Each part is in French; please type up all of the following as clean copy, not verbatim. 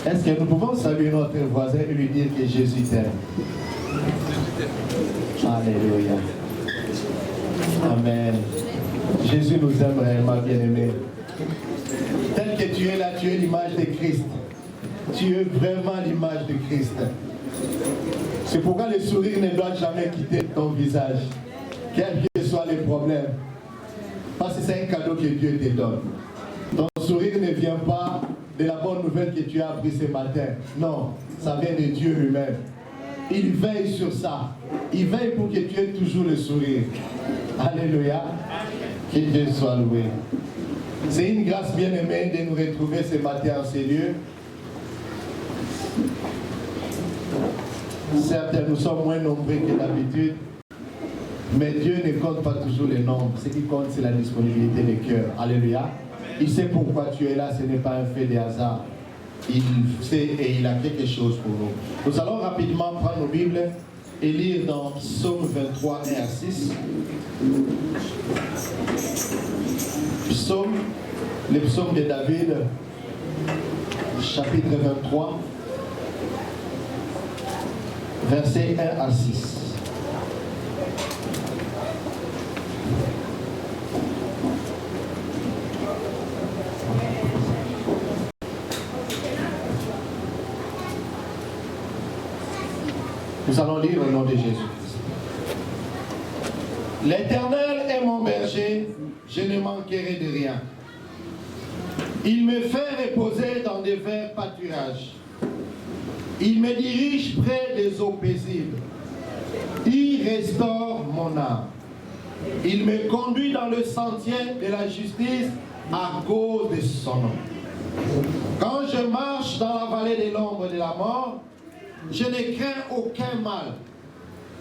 Est-ce que nous pouvons saluer notre voisin et lui dire que Jésus t'aime? Alléluia. Amen. Jésus nous aime réellement, bien-aimés. Tel que tu es là, tu es l'image de Christ. Tu es vraiment l'image de Christ. C'est pourquoi le sourire ne doit jamais quitter ton visage, quels que soient les problèmes. Parce que c'est un cadeau que Dieu te donne. Ton sourire ne vient pas de la bonne nouvelle que tu as appris ce matin. Non, ça vient de Dieu lui-même. Il veille sur ça. Il veille pour que tu aies toujours le sourire. Alléluia. Que Dieu soit loué. C'est une grâce bien-aimée de nous retrouver ce matin en ces lieux. Certes, nous sommes moins nombreux que d'habitude, mais Dieu ne compte pas toujours les nombres. Ce qui compte, c'est la disponibilité des cœurs. Alléluia. Il sait pourquoi tu es là, ce n'est pas un fait de hasard. Il sait et il a quelque chose pour nous. Nous allons rapidement prendre nos Bibles et lire dans Psaume 23, 1 à 6. Le psaume de David, chapitre 23, versets 1 à 6. Nous allons lire au nom de Jésus-Christ. L'Éternel est mon berger, je ne manquerai de rien. Il me fait reposer dans des verts pâturages. Il me dirige près des eaux paisibles. Il restaure mon âme. Il me conduit dans le sentier de la justice à cause de son nom. Quand je marche dans la vallée de l'ombre de la mort, je ne crains aucun mal,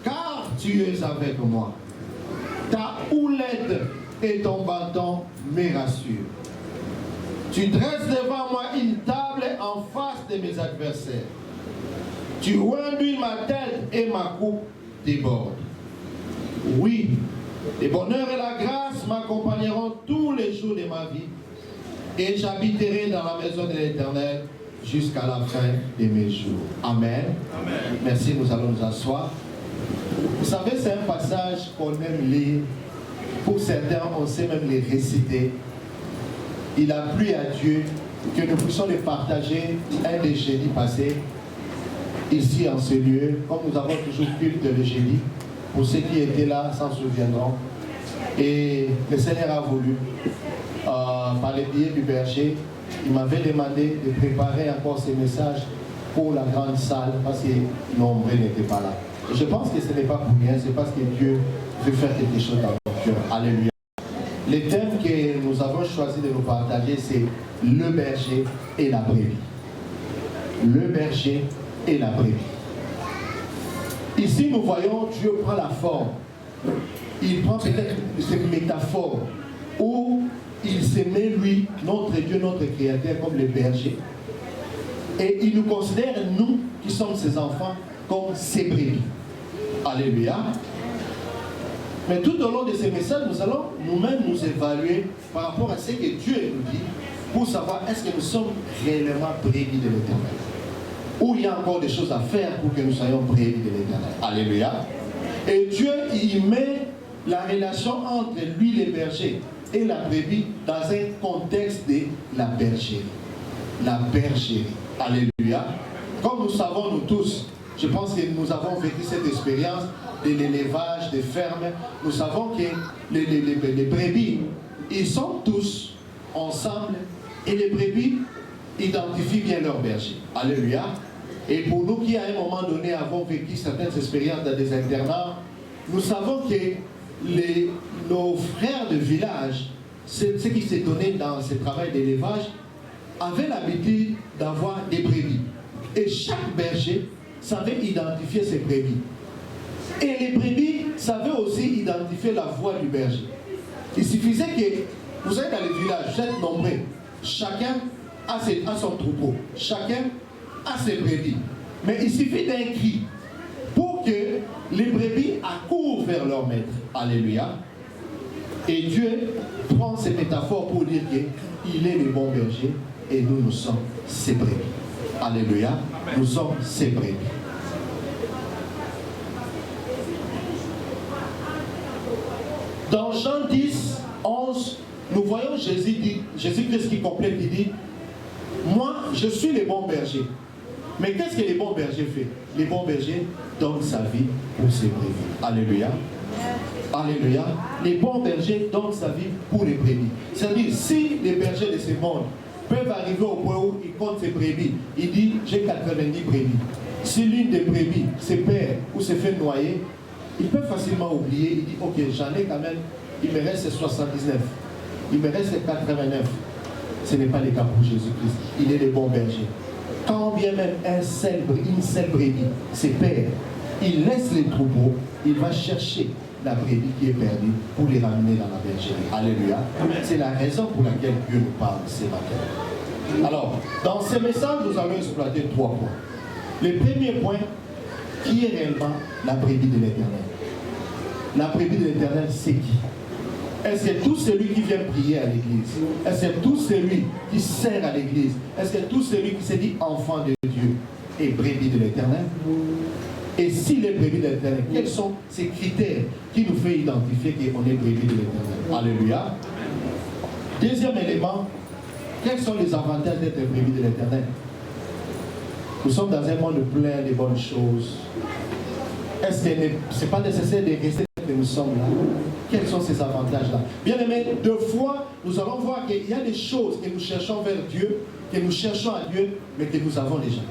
car tu es avec moi. Ta houlette et ton bâton me rassurent. Tu dresses devant moi une table en face de mes adversaires. Tu induis ma tête et ma coupe déborde. Oui, le bonheur et la grâce m'accompagneront tous les jours de ma vie, et j'habiterai dans la maison de l'Éternel jusqu'à la fin de mes jours. Amen. Amen. Merci, nous allons nous asseoir. Vous savez, c'est un passage qu'on aime lire. Pour certains, on sait même les réciter. Il a plu à Dieu que nous puissions les partager un des jeudis passés, ici en ce lieu, comme nous avons toujours culte le jeudi. Pour ceux qui étaient là s'en souviendront. Et le Seigneur a voulu, par les billets du berger, il m'avait demandé de préparer encore ces messages pour la grande salle parce que nombreux n'étaient pas là. Et je pense que ce n'est pas pour rien, c'est parce que Dieu veut faire quelque chose dans notre cœur. Alléluia. Le thème que nous avons choisi de nous partager, c'est le berger et la brebis. Le berger et la brebis. Ici, nous voyons Dieu prend la forme. Il prend peut-être cette métaphore où il se met, lui, notre Dieu, notre Créateur, comme le berger. Et il nous considère, nous, qui sommes ses enfants, comme ses brebis. Alléluia. Mais tout au long de ces messages, nous allons nous-mêmes nous évaluer par rapport à ce que Dieu nous dit pour savoir est-ce que nous sommes réellement brebis de l'Éternel. Ou il y a encore des choses à faire pour que nous soyons brebis de l'Éternel. Alléluia. Et Dieu, il met la relation entre lui, le berger, et la brebis dans un contexte de la bergerie. La bergerie. Alléluia. Comme nous savons, nous tous, je pense que nous avons vécu cette expérience de l'élevage, des fermes. Nous savons que les brebis, ils sont tous ensemble et les brebis identifient bien leur berger. Alléluia. Et pour nous qui, à un moment donné, avons vécu certaines expériences dans des internats, nous savons que nos frères de village, ceux qui s'est donné dans ce travail d'élevage, avaient l'habitude d'avoir des brebis. Et chaque berger savait identifier ses brebis. Et les brebis savaient aussi identifier la voix du berger. Il suffisait que vous êtes dans les villages, vous êtes nombreux. Chacun a son troupeau. Chacun a ses brebis. Mais il suffit d'un cri pour que les brebis accourent vers leur maître. Alléluia. Et Dieu prend ces métaphores pour dire qu'il est le bon berger et nous sommes ses brebis. Alléluia. Nous sommes ses brebis. Dans Jean 10, 11, nous voyons Jésus-Christ qui complète, il dit, moi, je suis le bon berger. Mais qu'est-ce que les bons bergers font? Les bons bergers donnent sa vie pour ses brebis. Alléluia. Alléluia. Les bons bergers donnent sa vie pour les brebis. C'est-à-dire, si les bergers de ce monde peuvent arriver au point où ils comptent ses brebis, il dit, j'ai 90 brebis. Si l'une des brebis se perd ou se fait noyer, il peut facilement oublier. Il dit, ok, j'en ai quand même, il me reste 79. Il me reste 89. Ce n'est pas le cas pour Jésus-Christ. Il est le bon berger. Quand bien même une seule brebis se perd, il laisse les troupeaux, il va chercher la brebis qui est perdue pour les ramener dans la bergerie. Alléluia. C'est la raison pour laquelle Dieu nous parle ce matin. Alors, dans ce message, nous allons exploiter 3 points. Le premier point, qui est réellement la brebis de l'Éternel? La brebis de l'Éternel, c'est qui? Est-ce que tout celui qui vient prier à l'église? Est-ce que tout celui qui sert à l'église? Est-ce que tout celui qui se dit enfant de Dieu est brebis de l'Éternel? Et s'il est brebis de l'Éternel, quels sont ces critères qui nous font identifier qu'on est brebis de l'Éternel? Alléluia. Deuxième élément, quels sont les avantages d'être brebis de l'Éternel? Nous sommes dans un monde plein de bonnes choses. Est-ce que ce n'est pas nécessaire de rester que nous sommes là? Quels sont ces avantages-là? Bien aimé, 2 fois, nous allons voir qu'il y a des choses que nous cherchons vers Dieu, que nous cherchons à Dieu, mais que nous avons déjà.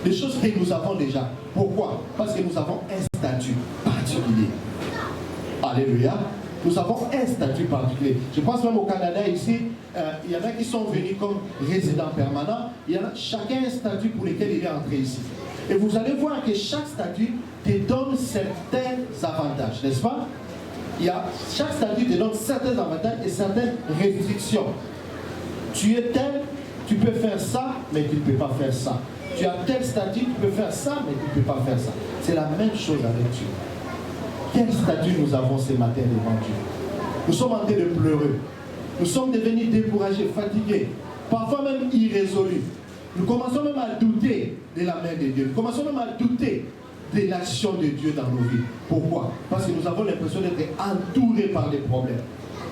Des choses que nous avons déjà. Pourquoi? Parce que nous avons un statut particulier. Alléluia. Nous avons un statut particulier. Je pense même au Canada ici, il y en a qui sont venus comme résidents permanents. Il y en a chacun un statut pour lequel il est entré ici. Et vous allez voir que chaque statut te donne certains avantages, n'est-ce pas? Chaque statut te donne certains avantages et certaines restrictions. Tu es tel, tu peux faire ça, mais tu ne peux pas faire ça. Tu as tel statut, tu peux faire ça, mais tu ne peux pas faire ça. C'est la même chose avec Dieu. Quel statut nous avons ce matin devant Dieu? Nous sommes en train de pleurer. Nous sommes devenus découragés, fatigués, parfois même irrésolus. Nous commençons même à douter de la main de Dieu. Nous commençons même à douter de l'action de Dieu dans nos vies. Pourquoi? Parce que nous avons l'impression d'être entourés par des problèmes.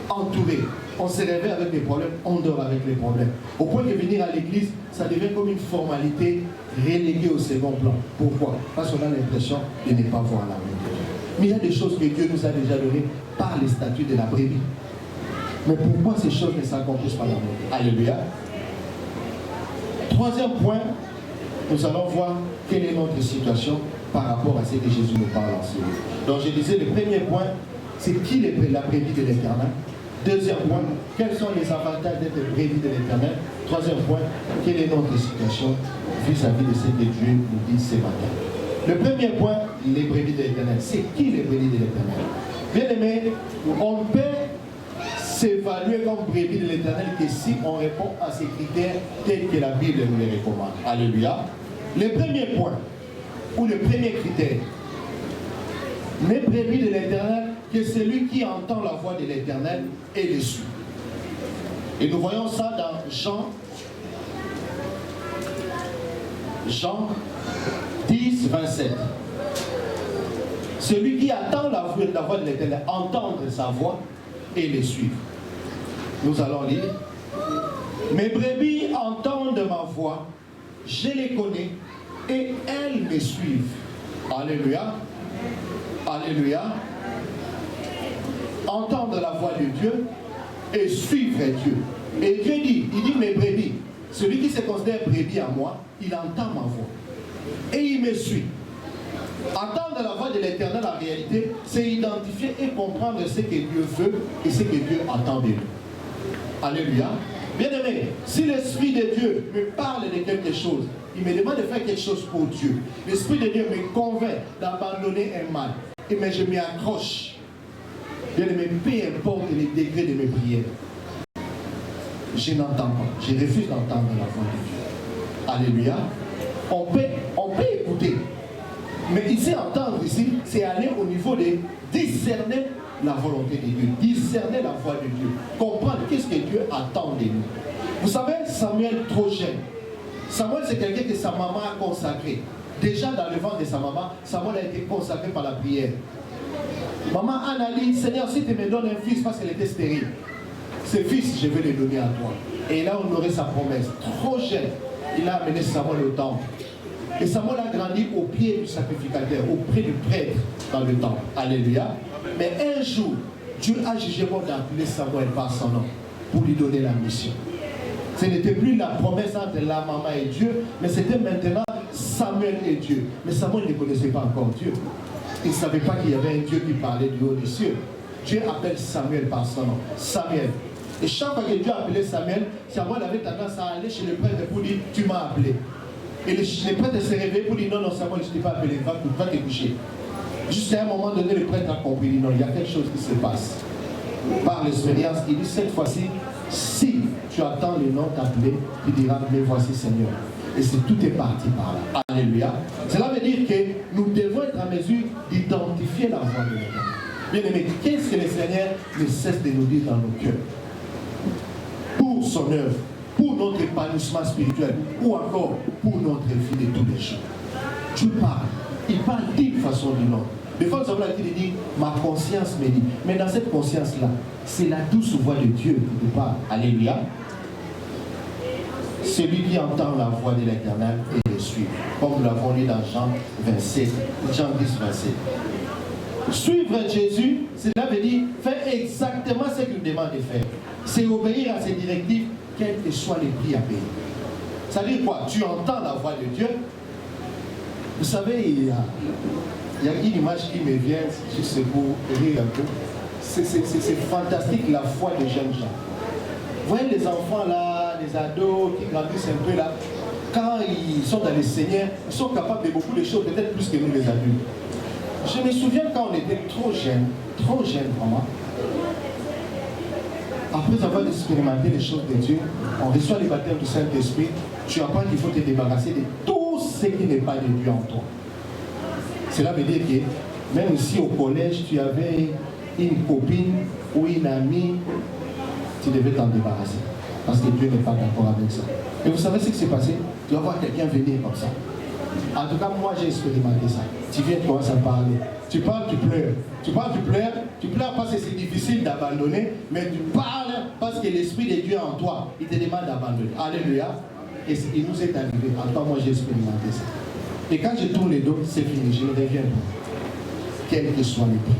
Entourés. On se réveille avec des problèmes, on dort avec les problèmes. Au point de venir à l'église, ça devient comme une formalité reléguée au second plan. Pourquoi? Parce qu'on a l'impression de ne pas voir la main de Dieu. Mais il y a des choses que Dieu nous a déjà données par les statuts de la brebis. Mais pourquoi ces choses ne s'accomplissent pas dans notre vie? Alléluia. Troisième point, nous allons voir quelle est notre situation par rapport à ce que Jésus nous parle en ce livre. Donc je disais, le premier point, c'est qui est la brebis de l'Éternel. Deuxième point, quels sont les avantages d'être brebis de l'Éternel. Troisième point, quelle est notre situation vis-à-vis de ce que Dieu nous dit ce matin. Le premier point, les brebis de l'Éternel. C'est qui les brebis de l'Éternel? Bien aimé, on peut s'évaluer comme brebis de l'Éternel que si on répond à ces critères tels que la Bible nous les recommande. Alléluia. Le premier point, ou le premier critère, les brebis de l'Éternel, que celui qui entend la voix de l'Éternel et le suit. Et nous voyons ça dans Jean 10, 27. Celui qui attend la voix de l'Éternel, entendre sa voix et le suivre. Nous allons lire. Mes brebis entendent ma voix, je les connais et elles me suivent. Alléluia. Alléluia. Entendre la voix de Dieu et suivre Dieu. Et Dieu dit, il dit mes brebis, celui qui se considère brebis à moi, il entend ma voix et il me suit. Entendre la voix de l'Éternel en réalité, c'est identifier et comprendre ce que Dieu veut et ce que Dieu attend de nous. Alléluia. Bien aimé, si l'Esprit de Dieu me parle de quelque chose, il me demande de faire quelque chose pour Dieu. L'Esprit de Dieu me convainc d'abandonner un mal. Et mais je m'y accroche. Bien aimé, peu importe les degrés de mes prières. Je n'entends pas. Je refuse d'entendre la voix de Dieu. Alléluia. On peut écouter. Mais ici, entendre ici, c'est aller au niveau de discerner la volonté de Dieu, discerner la voix de Dieu, comprendre qu'est-ce que Dieu attend de nous. Vous savez, Samuel, trop jeune. Samuel, c'est quelqu'un que sa maman a consacré. Déjà dans le ventre de sa maman, Samuel a été consacré par la prière. Maman Anna dit, Seigneur, si tu me donnes un fils parce qu'elle était stérile, ce fils, je vais le donner à toi. Et là, on aurait sa promesse. Trop jeune, il a amené Samuel au temple. Et Samuel a grandi au pied du sacrificateur, auprès du prêtre dans le temple. Alléluia. Mais un jour, Dieu a jugé bon d'appeler Samuel par son nom pour lui donner la mission. Ce n'était plus la promesse entre la maman et Dieu, mais c'était maintenant Samuel et Dieu. Mais Samuel ne connaissait pas encore Dieu. Il ne savait pas qu'il y avait un Dieu qui parlait du haut des cieux. Dieu appelle Samuel par son nom. Samuel. Et chaque fois que Dieu appelait Samuel, Samuel avait tendance à aller chez le prêtre pour dire, tu m'as appelé. Et le prêtre s'est réveillé pour dire, non, non, Samuel, je ne t'ai pas appelé, va te coucher. Jusqu'à un moment donné, le prêtre a compris, non, il y a quelque chose qui se passe. Par l'expérience, il dit, cette fois-ci, si tu attends le nom t'appeler, tu diras, mais voici Seigneur. Et tout est parti par là. Alléluia. Cela veut dire que nous devons être en mesure d'identifier la voix de l'Éternel. Bien aimé, qu'est-ce que le Seigneur ne cesse de nous dire dans nos cœurs? Pour son œuvre, pour notre épanouissement spirituel, ou encore pour notre vie de tous les jours. Dieu parle. Il parle d'une façon ou d'une autre. Des fois, nous avons la dit, ma conscience me dit. Mais dans cette conscience-là, c'est la douce voix de Dieu qui nous parle. Alléluia. Celui qui entend la voix de l'Éternel et le suit. Comme nous l'avons lu dans Jean 27, Jean 10, 27. Suivre Jésus, cela veut dire faire exactement ce qu'il nous demande de faire. C'est obéir à ses directives, quels que soient les prix à payer. Ça veut dire quoi? Tu entends la voix de Dieu. Vous savez, il y a une image qui me vient, juste pour rire un peu. C'est fantastique la foi des jeunes gens. Vous voyez les enfants là, les ados qui grandissent un peu là, quand ils sont dans le Seigneur, ils sont capables de beaucoup de choses, peut-être plus que nous les adultes. Je me souviens quand on était trop jeunes vraiment, après avoir expérimenté les choses de Dieu, on reçoit le baptême du Saint-Esprit, tu apprends qu'il faut te débarrasser de tout ce qui n'est pas de Dieu en toi. Cela veut dire que même si au collège tu avais une copine ou une amie, tu devais t'en débarrasser. Parce que Dieu n'est pas d'accord avec ça. Et vous savez ce qui s'est passé? Tu vas voir quelqu'un venir comme ça. En tout cas, moi j'ai expérimenté ça. Tu viens, tu commences à parler. Tu parles, tu pleures. Tu parles, tu pleures. Tu pleures parce que c'est difficile d'abandonner, mais tu parles parce que l'Esprit de Dieu en toi, il te demande d'abandonner. Alléluia. Et il nous est arrivé. En tout cas, moi j'ai expérimenté ça. Et quand je tourne les dos, c'est fini, je ne reviens pas. Quel que soit le prix.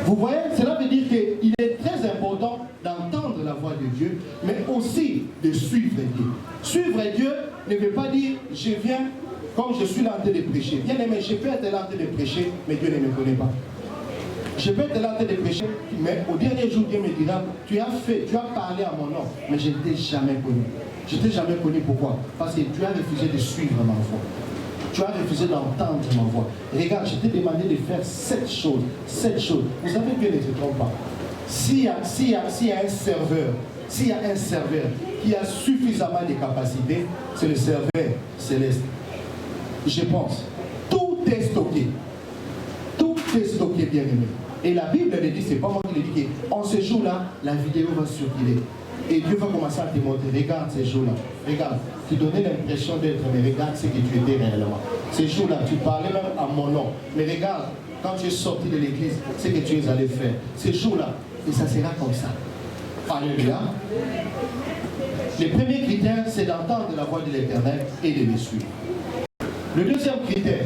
Vous voyez, cela veut dire qu'il est très important d'entendre la voix de Dieu, mais aussi de suivre Dieu. Suivre Dieu ne veut pas dire je viens comme je suis là en train de prêcher. Bien aimé, je peux être là en train de prêcher, mais Dieu ne me connaît pas. Je peux être là en train de prêcher, mais au dernier jour, Dieu me dira, tu as parlé à mon nom, mais je ne t'ai jamais connu. Je ne t'ai jamais connu, pourquoi? Parce que tu as refusé de suivre ma voix. Tu as refusé d'entendre ma voix. Regarde, je t'ai demandé de faire 7 choses. 7 choses. Vous savez que ne se trompe pas. S'il y a un serveur, qui a suffisamment de capacités, c'est le serveur céleste. Je pense. Tout est stocké. Tout est stocké, bien aimé. Et la Bible le dit, c'est pas moi qui le dis, en ce jour-là, la vidéo va circuler. Et Dieu va commencer à te montrer, regarde ces jours-là, regarde, tu donnais l'impression d'être, mais regarde ce que tu étais réellement. Ces jours-là, tu parlais même à mon nom, mais regarde, quand tu es sorti de l'église, ce que tu es allé faire. Ces jours-là, et ça sera comme ça. Alléluia. Le premier critère, c'est d'entendre la voix de l'Éternel et de le suivre. Le deuxième critère,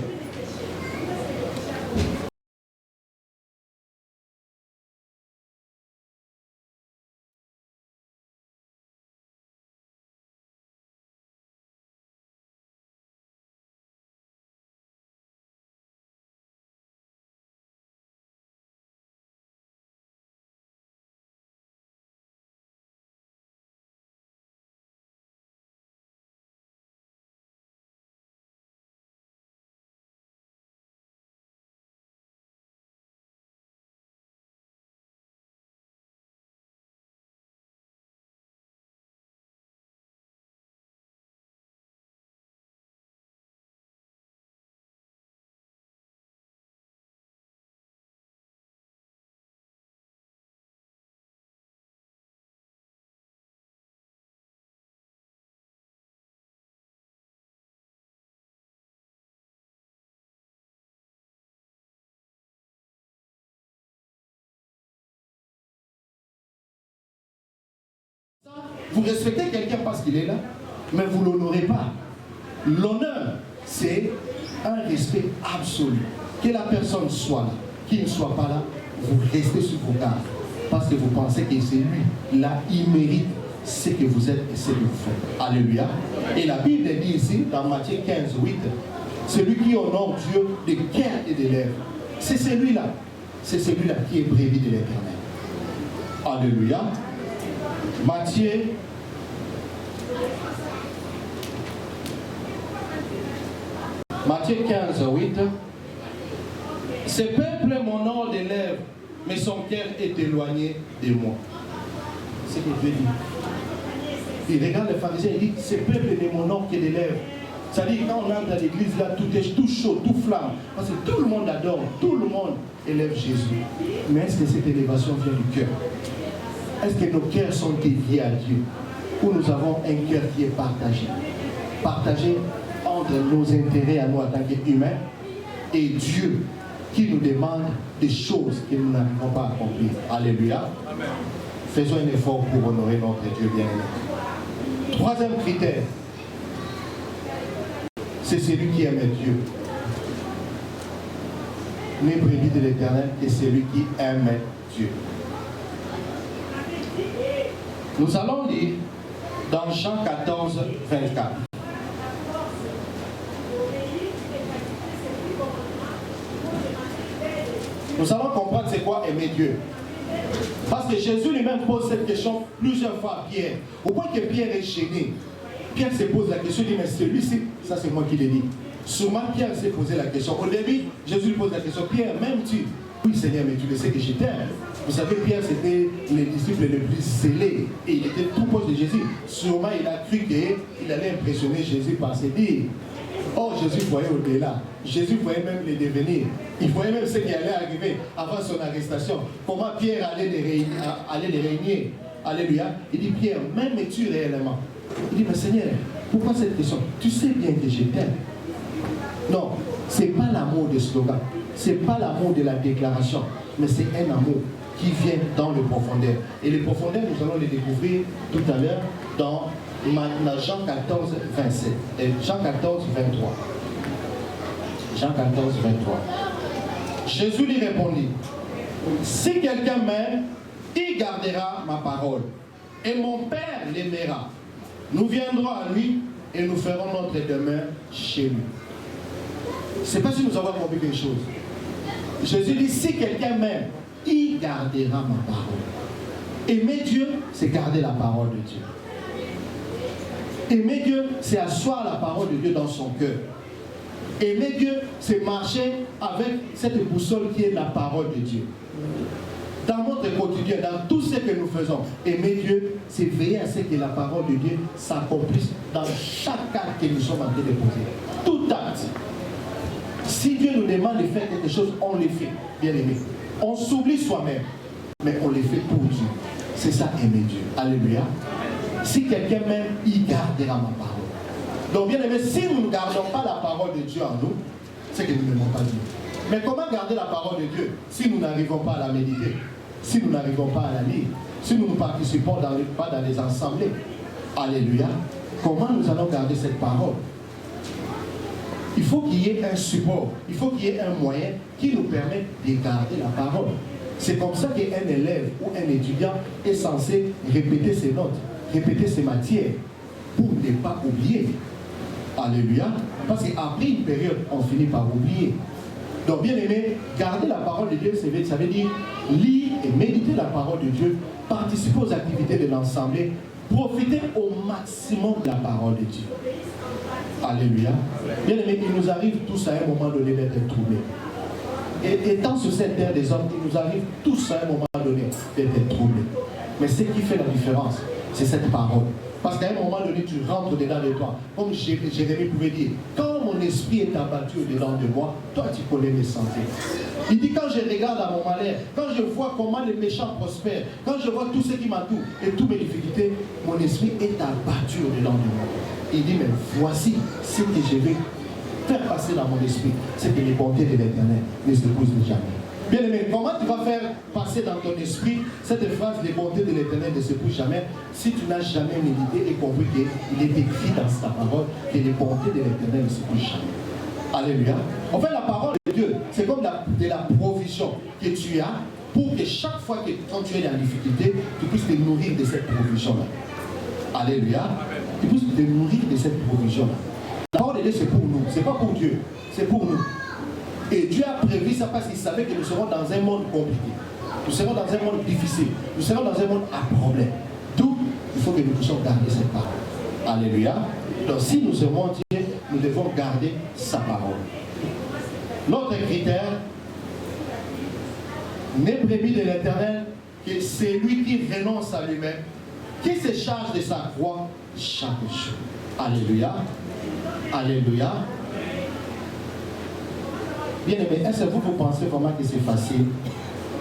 Vous respectez quelqu'un parce qu'il est là, mais vous ne l'honorez pas. L'honneur, c'est un respect absolu. Que la personne soit là, qu'il ne soit pas là, vous restez sur vos gardes. Parce que vous pensez que c'est lui, là, il mérite ce que vous êtes et ce que vous faites. Alléluia. Et la Bible dit ici, dans Matthieu 15, 8, celui qui honore Dieu de cœur et de lèvres, c'est celui-là. C'est celui-là qui est brebis de l'Éternel. Alléluia. Matthieu 15, 8. Ce peuple m'honore des lèvres, mais son cœur est éloigné de moi. C'est ce que Dieu dit. Il regarde les pharisiens, il dit, ce peuple ne m'honore que des lèvres. C'est-à-dire, quand on entre à l'église, là, tout est tout chaud, tout flamme. Parce que tout le monde adore, tout le monde élève Jésus. Mais est-ce que cette élévation vient du cœur? Est-ce que nos cœurs sont dédiés à Dieu? Ou nous avons un cœur qui est partagé? Partagé entre nos intérêts à nous en tant qu'humains et Dieu qui nous demande des choses que nous n'arrivons pas à accomplir. Alléluia. Amen. Faisons un effort pour honorer notre Dieu bien-aimé. Troisième critère, c'est celui qui aime Dieu. N'est brebis de l'Éternel que celui qui aime Dieu. Nous allons lire dans Jean 14, 24. Nous allons comprendre c'est quoi aimer Dieu. Parce que Jésus lui-même pose cette question plusieurs fois à Pierre. Au point que Pierre est gêné. Pierre se pose la question, il dit, mais celui-ci, ça c'est moi qui l'ai dit. Sûrement Pierre s'est posé la question. Au début, Jésus lui pose la question, Pierre, m'aimes-tu? Oui Seigneur, mais tu le sais que je t'aime. Vous savez, Pierre c'était les disciples les plus zélés. Et il était tout proche de Jésus. Sûrement il a cru qu'il allait impressionner Jésus par ses dires. Or Jésus voyait au-delà. Jésus voyait même les devenirs. Il voyait même ce qui allait arriver avant son arrestation. Comment Pierre allait les régner. Alléluia. Il dit, Pierre, m'aimes-tu réellement? Il dit, mais Seigneur, pourquoi cette question? Tu sais bien que je t'aime. Non, ce n'est pas l'amour de slogan. Ce n'est pas l'amour de la déclaration. Mais c'est un amour qui vient dans le profondeur. Et le profondeur, nous allons le découvrir tout à l'heure dans Jean 14, 27. Jean 14, 23. Jean 14, 23. Jésus lui répondit, si quelqu'un m'aime, il gardera ma parole. Et mon Père l'aimera. Nous viendrons à lui et nous ferons notre demeure chez lui. Je ne sais pas si nous avons compris quelque chose. Jésus dit, si quelqu'un m'aime, il gardera ma parole. Aimer Dieu, c'est garder la parole de Dieu. Aimer Dieu, c'est asseoir la parole de Dieu dans son cœur. Aimer Dieu, c'est marcher avec cette boussole qui est la parole de Dieu. Dans notre quotidien, dans tout ce que nous faisons, aimer Dieu, c'est veiller à ce que la parole de Dieu s'accomplisse dans chaque acte que nous sommes en train de poser. Tout acte. Si Dieu nous demande de faire quelque chose, on le fait, bien aimé. On s'oublie soi-même, mais on le fait pour Dieu. C'est ça, aimer Dieu. Alléluia. Si quelqu'un m'aime, il gardera ma parole. Donc, bien aimé, si nous ne gardons pas la parole de Dieu en nous, c'est que nous n'aimons pas Dieu. Mais comment garder la parole de Dieu si nous n'arrivons pas à la méditer, si nous n'arrivons pas à la lire, si nous ne participons pas dans les assemblées? Alléluia. Comment nous allons garder cette parole? Il faut qu'il y ait un support, il faut qu'il y ait un moyen qui nous permette de garder la parole. C'est comme ça qu'un élève ou un étudiant est censé répéter ses notes, répéter ses matières, pour ne pas oublier. Alléluia. Parce qu'après une période, on finit par oublier. Donc, bien aimé, garder la parole de Dieu, ça veut dire lire et méditer la parole de Dieu, participer aux activités de l'Assemblée, profiter au maximum de la parole de Dieu. Alléluia. Bien aimé, il nous arrive tous à un moment donné d'être troublés. Et étant sur cette terre des hommes, il nous arrive tous à un moment donné d'être troublés. Mais ce qui fait la différence, c'est cette parole. Parce qu'à un moment donné, tu rentres dedans de toi. Comme Jérémie pouvait dire, quand mon esprit est abattu au-dedans de moi, toi tu connais mes sentiers. Il dit, quand je regarde à mon malheur, quand je vois comment les méchants prospèrent, quand je vois tout ce qui m'entoure et toutes mes difficultés, mon esprit est abattu au-dedans de moi. Il dit, mais voici ce que je vais faire passer dans mon esprit, c'est que les bontés de l'Éternel ne se posent jamais. Bien aimé, comment tu vas faire passer dans ton esprit cette phrase, les bontés de l'Éternel ne s'épuisent jamais, si tu n'as jamais médité et compris qu'il est écrit dans sa parole que les bontés de l'Éternel ne s'épuisent jamais. Alléluia. En fait, la parole de Dieu, c'est comme de la provision que tu as pour que chaque fois que quand tu es dans la difficulté, tu puisses te nourrir de cette provision-là. Alléluia. Tu puisses te nourrir de cette provision-là. La parole de Dieu, c'est pour nous. Ce n'est pas pour Dieu. C'est pour nous. Et Dieu a prévu ça parce qu'il savait que nous serons dans un monde compliqué. Nous serons dans un monde difficile. Nous serons dans un monde à problème. D'où il faut que nous puissions garder cette parole. Alléluia. Donc si nous aimons Dieu, nous devons garder sa parole. Notre critère, n'est brebis de l'Éternel, que c'est lui qui renonce à lui-même, qui se charge de sa croix chaque jour. Alléluia. Alléluia. Bien aimé, est-ce que vous pensez vraiment que c'est facile?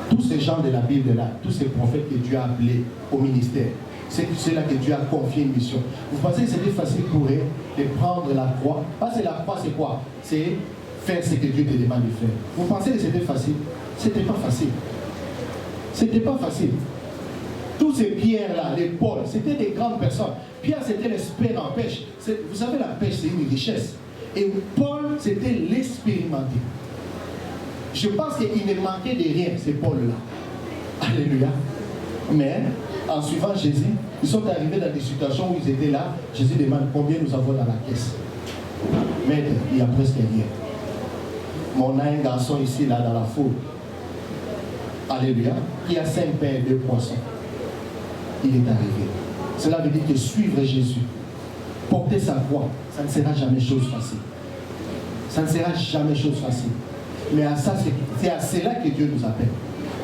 Tous ces gens de la Bible là, tous ces prophètes que Dieu a appelés au ministère, c'est ceux-là que Dieu a confié une mission. Vous pensez que c'était facile pour eux de prendre la croix? Parce que la croix, c'est quoi? C'est faire ce que Dieu te demande de faire. Vous pensez que c'était facile? C'était pas facile. C'était pas facile. Tous ces pierres-là, les Paul, c'était des grandes personnes. Pierre, c'était l'expert en pêche. Vous savez, la pêche, c'est une richesse. Et Paul, c'était l'expérimenté. Je pense qu'il ne manquait de rien, ces Paul-là. Alléluia. Mais, en suivant Jésus, ils sont arrivés dans des situations où ils étaient là. Jésus demande combien nous avons dans la caisse. Maître, il n'y a presque rien. Mais on a un garçon ici, là, dans la foule. Alléluia. Qui a 5 pains et 2 poissons. Il est arrivé. Cela veut dire que suivre Jésus, porter sa croix, ça ne sera jamais chose facile. Ça ne sera jamais chose facile. Mais à ça, c'est à cela que Dieu nous appelle.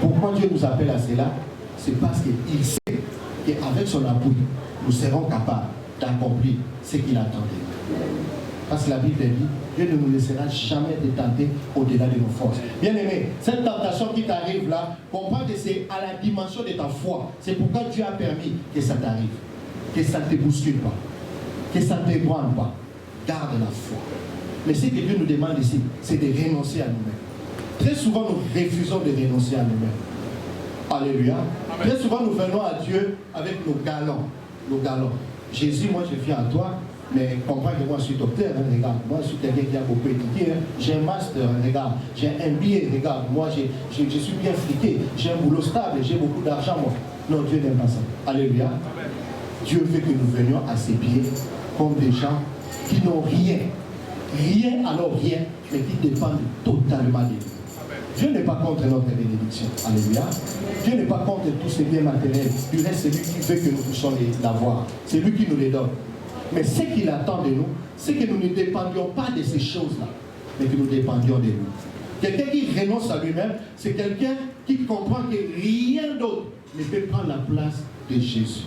Pourquoi Dieu nous appelle à cela? C'est parce qu'il sait qu'avec son appui, nous serons capables d'accomplir ce qu'il attend de nous. Parce que la Bible dit, Dieu ne nous laissera jamais te tenter au-delà de nos forces. Bien aimé, cette tentation qui t'arrive là, comprends que c'est à la dimension de ta foi. C'est pourquoi Dieu a permis que ça t'arrive. Que ça ne te bouscule pas. Que ça ne t'ébranle pas. Garde la foi. Mais ce que Dieu nous demande ici, c'est de renoncer à nous-mêmes. Très souvent, nous refusons de renoncer à nous-mêmes. Alléluia. Amen. Très souvent, nous venons à Dieu avec nos galons. Nos galons. Jésus, moi, je viens à toi, mais comprends que moi, je suis docteur. Hein, regarde, moi, je suis quelqu'un qui a beaucoup étudié. Hein. J'ai un master, hein, regarde. J'ai un MBA, regarde. Moi, je suis bien fliqué. J'ai un boulot stable. J'ai beaucoup d'argent, moi. Non, Dieu n'aime pas ça. Alléluia. Amen. Dieu veut que nous venions à ses pieds comme des gens qui n'ont rien. Rien, alors rien, mais qui dépendent totalement de lui. Dieu n'est pas contre notre bénédiction. Alléluia. Dieu n'est pas contre tous ces biens matériels. Du reste, c'est lui qui veut que nous puissions l'avoir. C'est lui qui nous les donne. Mais ce qu'il attend de nous, c'est que nous ne dépendions pas de ces choses-là, mais que nous dépendions de lui. Quelqu'un qui renonce à lui-même, c'est quelqu'un qui comprend que rien d'autre ne peut prendre la place de Jésus.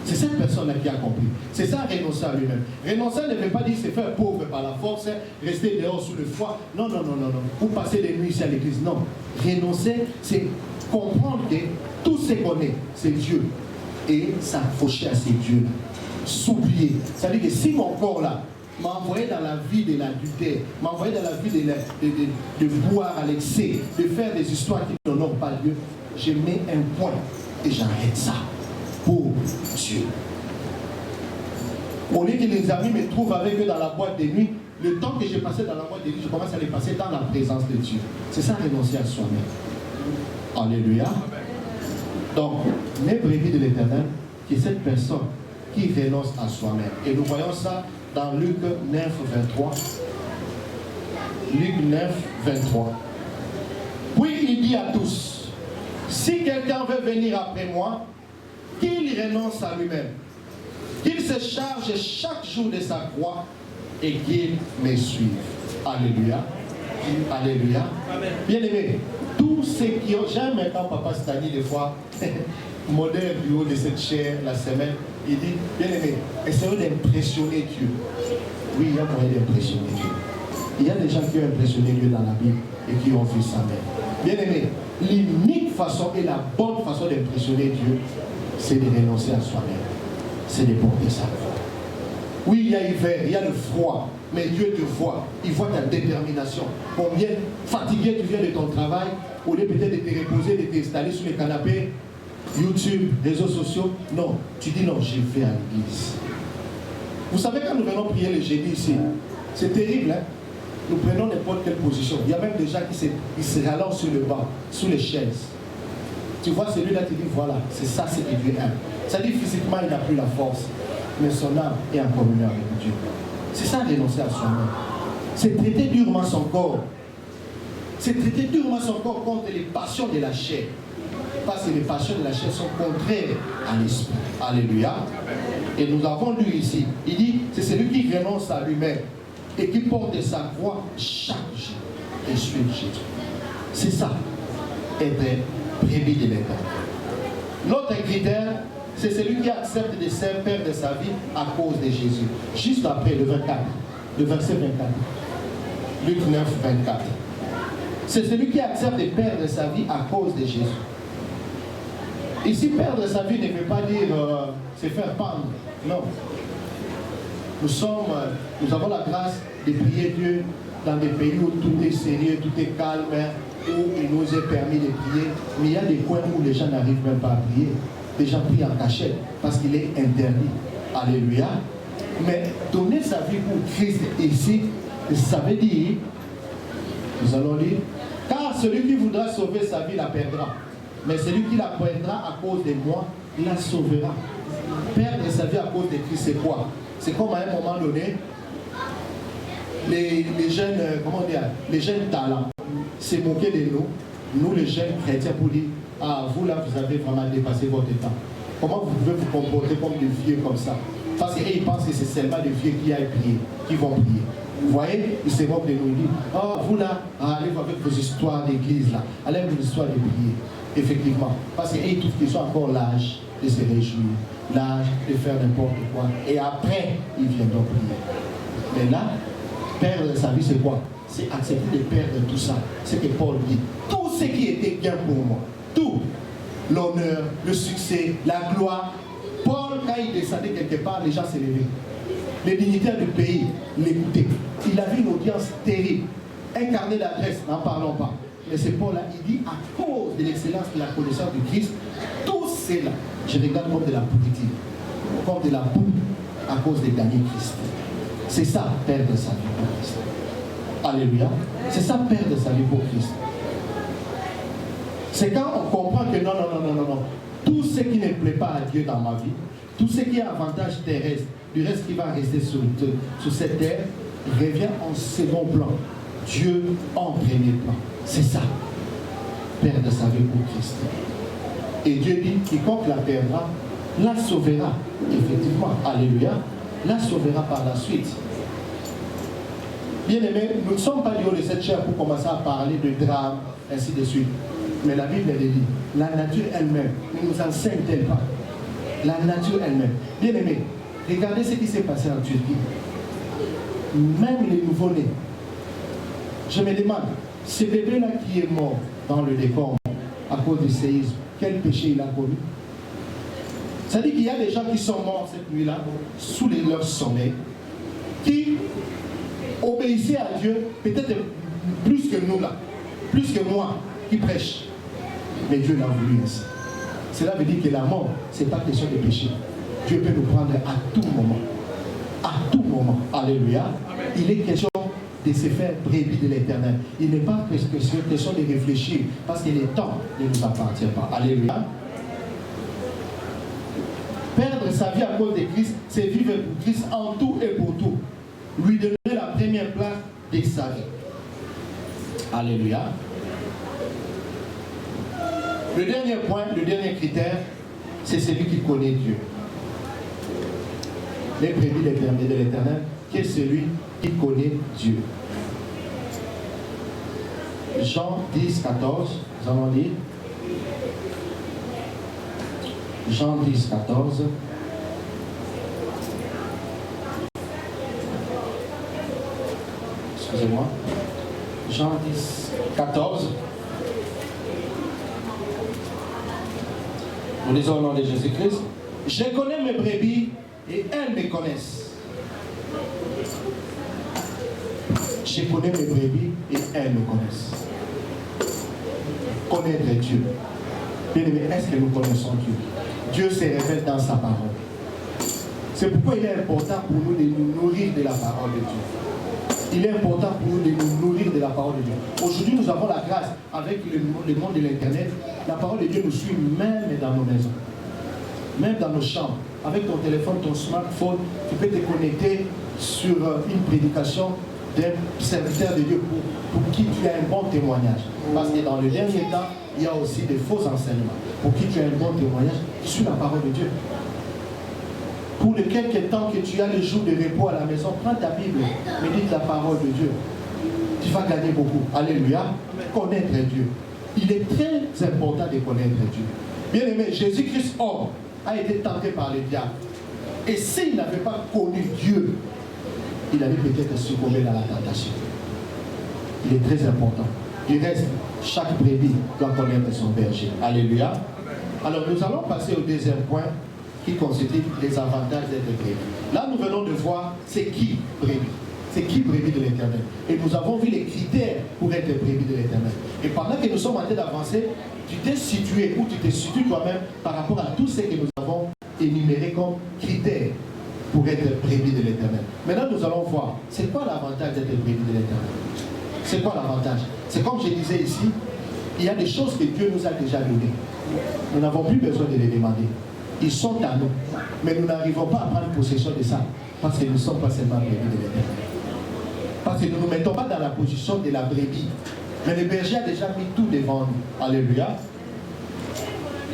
C'est cette personne-là qui a compris. C'est ça, renoncer à lui-même. Renoncer ne veut pas dire se faire pauvre par la force, rester dehors sous le froid. Non, non, non, non, non. Ou passer des nuits ici à l'église. Non. Renoncer, c'est comprendre que tout ce qu'on est, c'est Dieu. Et s'accrocher à ces dieux-là. S'oublier. C'est-à-dire que si mon corps-là m'a envoyé dans la vie de l'adultère, m'a envoyé dans la vie de boire à l'excès, de faire des histoires qui n'honorent pas Dieu, je mets un point et j'arrête ça. Pour Dieu. Au lieu que les amis me trouvent avec eux dans la boîte de nuit, le temps que j'ai passé dans la boîte de nuit, je commence à les passer dans la présence de Dieu. C'est ça, renoncer à soi-même. Alléluia. Donc, les brebis de l'Éternel, qui est cette personne qui renonce à soi-même. Et nous voyons ça dans Luc 9, 23. Luc 9, 23. Puis il dit à tous, si quelqu'un veut venir après moi, qu'il renonce à lui-même, qu'il se charge chaque jour de sa croix et qu'il me suive. Alléluia. Alléluia. Bien aimé, tous ceux qui ont jamais, quand Papa Stani, des fois, modère du haut de cette chair la semaine, il dit, bien aimé, essayons d'impressionner Dieu. Oui, il y a moyen d'impressionner Dieu. Il y a des gens qui ont impressionné Dieu dans la Bible et qui ont vu sa main. Bien aimé, l'unique façon et la bonne façon d'impressionner Dieu, c'est de renoncer à soi-même. C'est de porter sa croix. Oui, il y a l'hiver, il y a le froid. Mais Dieu te voit, il voit ta détermination. Combien fatigué tu viens de ton travail, au lieu peut-être de te reposer, de t'installer sur les canapés, YouTube, réseaux sociaux. Non, tu dis non, je vais à l'église. Vous savez, quand nous venons prier le jeudi ici, c'est terrible, hein? Nous prenons n'importe quelle position. Il y a même des gens qui se rallongent sur le banc, sous les chaises. Tu vois celui-là, tu dis voilà, c'est ça ce que Dieu aime. Ça dit physiquement, il n'a plus la force, mais son âme est en communion avec Dieu. C'est ça, renoncer à soi-même. C'est traiter durement son corps. C'est traiter durement son corps contre les passions de la chair. Parce que les passions de la chair sont contraires à l'esprit. Alléluia. Et nous avons lu ici, il dit, c'est celui qui renonce à lui-même et qui porte sa croix chaque jour et suit Jésus. C'est ça, être brebis de l'Éternel. L'autre critère, c'est celui qui accepte de se perdre sa vie à cause de Jésus. Juste après le 24, le verset 24. Luc 9, 24. C'est celui qui accepte de perdre sa vie à cause de Jésus. Ici, perdre sa vie ne veut pas dire se faire pendre. Non. Nous avons la grâce de prier Dieu dans des pays où tout est sérieux, tout est calme, où il nous est permis de prier. Mais il y a des coins où les gens n'arrivent même pas à prier. Les gens prient en cachette parce qu'il est interdit. Alléluia. Mais donner sa vie pour Christ ici, ça veut dire, nous allons lire, car celui qui voudra sauver sa vie la perdra. Mais celui qui la perdra à cause de moi, la sauvera. Perdre sa vie à cause de Christ, c'est quoi? C'est comme à un moment donné, les jeunes, comment dire, les jeunes talents se moquaient de nous les jeunes chrétiens, pour dire, ah, vous là, vous avez vraiment dépassé votre temps. Comment vous pouvez vous comporter comme des vieux comme ça? Parce qu'ils pensent que c'est seulement des vieux qui aillent prier, qui vont prier. Vous voyez, ils se moquent de nous, ils disent, oh, vous là, allez avec vos histoires d'église là, allez avec vos histoires de prier. Effectivement, parce qu'ils trouvent qu'ils ont encore l'âge de se réjouir, l'âge de faire n'importe quoi, et après, ils viendront prier. Mais là, perdre sa vie, c'est quoi? C'est accepter de perdre tout ça. C'est que Paul dit, tout ce qui était bien pour moi, tout, l'honneur, le succès, la gloire. Paul, quand il descendait quelque part, les gens se levaient. Les dignitaires du pays l'écoutaient. Il avait une audience terrible. Un carnet d'adresse, n'en parlons pas. Mais c'est Paul-là, il dit, à cause de l'excellence de la connaissance du Christ, tout cela, je regarde comme de la pourriture, comme de la boue, à cause de gagner Christ. C'est ça, perdre sa vie pour Christ. Alléluia. C'est ça, perdre sa vie pour Christ. C'est quand on comprend que non. Tout ce qui ne plaît pas à Dieu dans ma vie, tout ce qui est avantage terrestre, du reste qui va rester sur cette terre, revient en second plan. Dieu en premier plan. C'est ça. Perdre sa vie pour Christ. Et Dieu dit, quiconque la perdra, la sauvera. Effectivement, alléluia, la sauvera par la suite. Bien aimé, nous ne sommes pas du haut de cette chair pour commencer à parler de drame, ainsi de suite. Mais la Bible elle dit, la nature elle-même, ne nous enseigne-t-elle pas? La nature elle-même. Bien aimé, regardez ce qui s'est passé en Turquie. Même les nouveau-nés. Je me demande, ce bébé-là qui est mort dans le décor à cause du séisme, quel péché il a commis? Ça dit qu'il y a des gens qui sont morts cette nuit-là, sous leur sommeil, qui obéissaient à Dieu, peut-être plus que nous là, plus que moi qui prêche. Mais Dieu l'a voulu ainsi. Cela veut dire que la mort, ce n'est pas question de péché. Dieu peut nous prendre à tout moment. À tout moment. Alléluia. Il est question de se faire brebis de l'Éternel. Il n'est pas question de réfléchir, parce que le temps ne nous appartient pas. Alléluia. Perdre sa vie à cause de Christ, c'est vivre pour Christ en tout et pour tout. Lui donner la première place de sa vie. Alléluia. Le dernier point, le dernier critère, c'est celui qui connaît Dieu. Les brebis de l'Éternel, qui est celui qui connaît Dieu. Jean 10, 14, nous allons lire. Jean 10, 14. Excusez-moi. Jean 10, 14. Nous lisons au nom de Jésus-Christ. Je connais mes brebis et elles me connaissent. Je connais mes brebis et elles me connaissent. Connaître Dieu. Bien aimé, est-ce que nous connaissons Dieu? Dieu se révèle dans sa parole. C'est pourquoi il est important pour nous de nous nourrir de la parole de Dieu. Il est important pour nous de nous nourrir de la parole de Dieu. Aujourd'hui, nous avons la grâce, avec le monde de l'Internet, la parole de Dieu nous suit même dans nos maisons, même dans nos chambres. Avec ton téléphone, ton smartphone, tu peux te connecter sur une prédication d'un serviteur de Dieu pour qui tu as un bon témoignage. Parce que dans le dernier temps, il y a aussi des faux enseignements. Pour qui tu as un bon témoignage sur la parole de Dieu. Pour le quelques temps que tu as le jour de repos à la maison, prends ta Bible, médite la parole de Dieu. Tu vas gagner beaucoup. Alléluia. Connaître Dieu. Il est très important de connaître Dieu. Bien aimé, Jésus-Christ, homme, a été tenté par le diable. Et s'il n'avait pas connu Dieu, il allait peut-être succomber dans la tentation. Il est très important. Il reste, chaque brebis doit connaître son berger. Alléluia. Alors nous allons passer au deuxième point qui constitue les avantages d'être brebis. Là nous venons de voir c'est qui brebis. C'est qui brebis de l'Éternel. Et nous avons vu les critères pour être brebis de l'Éternel. Et pendant que nous sommes en train d'avancer, tu t'es situé ou tu te situes toi-même par rapport à tout ce que nous avons énuméré comme critères pour être brebis de l'Éternel. Maintenant, nous allons voir, c'est quoi l'avantage d'être brebis de l'Éternel? C'est quoi l'avantage? C'est comme je disais ici, il y a des choses que Dieu nous a déjà données. Nous n'avons plus besoin de les demander. Ils sont à nous. Mais nous n'arrivons pas à prendre possession de ça parce que nous ne sommes pas seulement brebis de l'Éternel. Parce que nous ne nous mettons pas dans la position de la brebis. Mais le berger a déjà mis tout devant nous. Alléluia.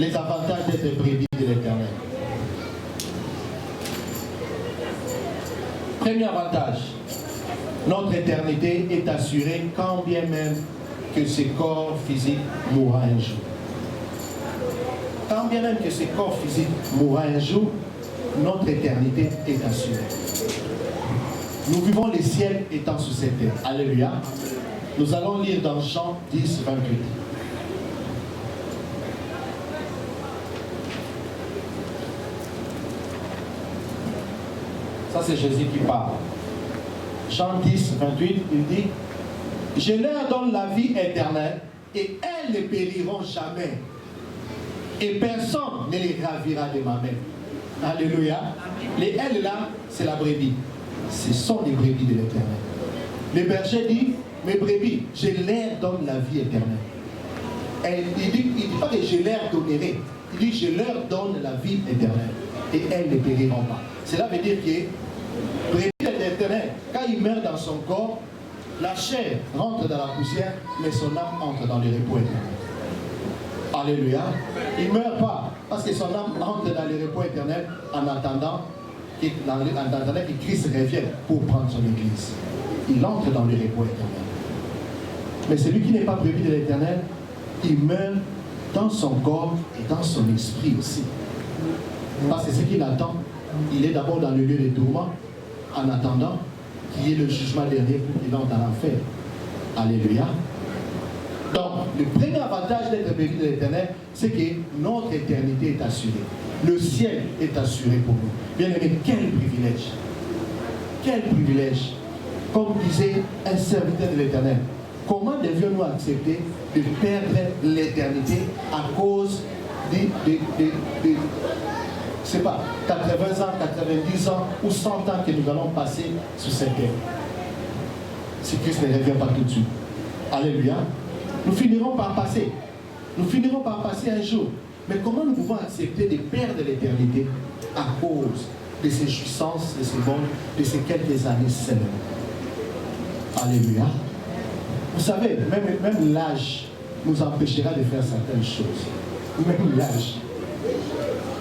Les avantages d'être brebis de l'Éternel. Premier avantage, notre éternité est assurée quand bien même que ce corps physique mourra un jour. Quand bien même que ce corps physique mourra un jour, notre éternité est assurée. Nous vivons les ciels étant sous cette terre. Alléluia. Nous allons lire dans Jean 10, 28. Ça, c'est Jésus qui parle. Jean 10, 28, il dit « Je leur donne la vie éternelle et elles ne périront jamais. Et personne ne les ravira de ma main. » Alléluia. Les elles là, c'est la brebis. Ce sont les brebis de l'Éternel. Le berger dit « Mes brebis, je leur donne la vie éternelle. » Et il dit pas que je leur donnerai. Il dit « Je leur donne la vie éternelle. » Et elles ne périront pas. Cela veut dire que brebis de l'Éternel, quand il meurt dans son corps, la chair rentre dans la poussière, mais son âme entre dans le repos éternel. Alléluia. Il ne meurt pas parce que son âme entre dans le repos éternel en attendant que Christ revienne pour prendre son église. Il entre dans le repos éternel. Mais celui qui n'est pas brebis de l'Éternel, il meurt dans son corps et dans son esprit aussi. Parce que ce qu'il attend, il est d'abord dans le lieu de tourment, en attendant qu'il y ait le jugement dernier pour qu'il entre dans l'enfer. Alléluia. Donc, le premier avantage d'être brebis de l'Éternel, c'est que notre éternité est assurée. Le ciel est assuré pour nous. Bien aimé, quel privilège! Quel privilège! Comme disait un serviteur de l'Éternel, comment devions-nous accepter de perdre l'éternité à cause c'est pas 80 ans, 90 ans ou 100 ans que nous allons passer sur cette terre? Si Christ ne revient pas tout de suite. Alléluia. Nous finirons par passer. Nous finirons par passer un jour. Mais comment nous pouvons accepter de perdre l'éternité à cause de ces jouissances, de ces mondes, de ces quelques années seulement? Alléluia. Vous savez, même l'âge nous empêchera de faire certaines choses. Même l'âge.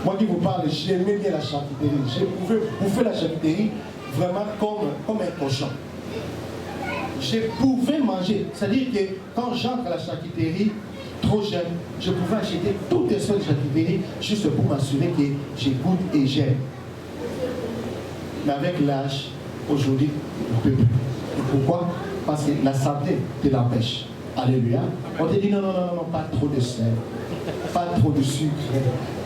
Moi qui vous parle, j'aimais bien la charcuterie. Je pouvais bouffer la charcuterie vraiment comme un cochon. Je pouvais manger. C'est-à-dire que quand j'entre à la charcuterie, trop jeune, je pouvais acheter toutes les sortes de charcuterie juste pour m'assurer que j'écoute et j'aime. Mais avec l'âge, aujourd'hui, on ne peut plus. Et pourquoi? Parce que la santé te l'empêche. Alléluia. On te dit non, pas trop de sel, pas trop de sucre,